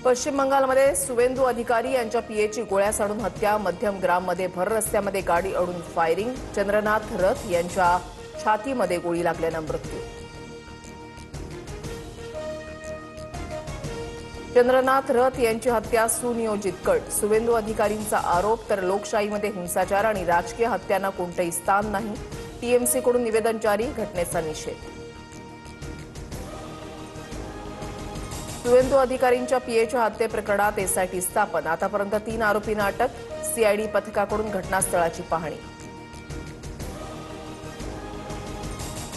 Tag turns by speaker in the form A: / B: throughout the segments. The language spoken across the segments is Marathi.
A: पश्चिम बंगालमध्ये सुवेंदू अधिकारी यांच्या पीएची गोळ्या साडून हत्या, मध्यम ग्राममध्ये भर रस्त्यामध्ये गाडी अडून फायरिंग, चंद्रनाथ रथ यांच्या छातीमध्ये गोळी लागल्यानं मृत्यू. चंद्रनाथ रथ यांची हत्या सुनियोजित कट, सुवेंदू अधिकारींचा आरोप. तर लोकशाहीमध्ये हिंसाचार आणि राजकीय हत्यांना कोणतेही स्थान नाही, टीएमसीकडून निवेदन जारी, घटनेचा निषेध. सुवेंदू अधिकारींच्या पीएच्या हत्येप्रकरणात एसआयटी स्थापन, आतापर्यंत 3 आरोपींना अटक, सीआयडी पथकाकडून घटनास्थळाची पाहणी.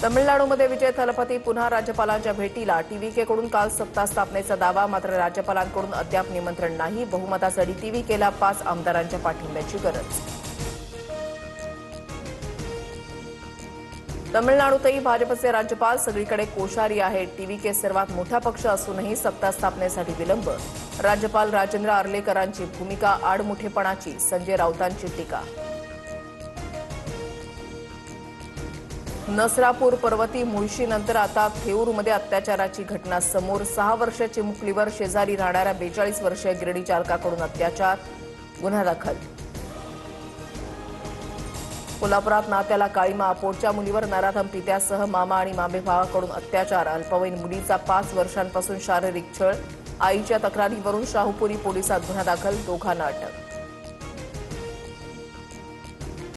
A: तमिळनाडूमध्ये विजय थलपती पुन्हा राज्यपालांच्या भेटीला, टीव्हीकेकडून काल सत्ता स्थापनेचा दावा, मात्र राज्यपालांकडून अद्याप निमंत्रण नाही. बहुमतासाठी टीव्हीकेला 5 आमदारांच्या पाठिंब्याची गरज. तमिळनाडूतही भाजपचे राज्यपाल सगळीकडे कोश्यारी आहेत. टीव्हीके सर्वात मोठा पक्ष असूनही सत्ता स्थापनेसाठी विलंब, राज्यपाल राजेंद्र अर्लेकरांची भूमिका आडमुठेपणाची, संजय राऊतांची टीका. नसरापूर पर्वती मुळशीनंतर आता थेऊरमध्ये अत्याचाराची घटना समोर. 6 वर्षाची मुकलीवर शेजारी राहणाऱ्या 42 वर्षीय गिरणी चालकाकडून अत्याचार, गुन्हा दाखल. कोल्हापुरात नात्याला काळीमा, पोटच्या मुलीवर नराधम पित्यासह मामा आणि मामे भावाकडून अत्याचार, अल्पवयीन मुलीचा 5 वर्षांपासून शारीरिक छळ, आईच्या तक्रारीवरून शाहूपुरी पोलिसात गुन्हा दाखल, दोघांना अटक.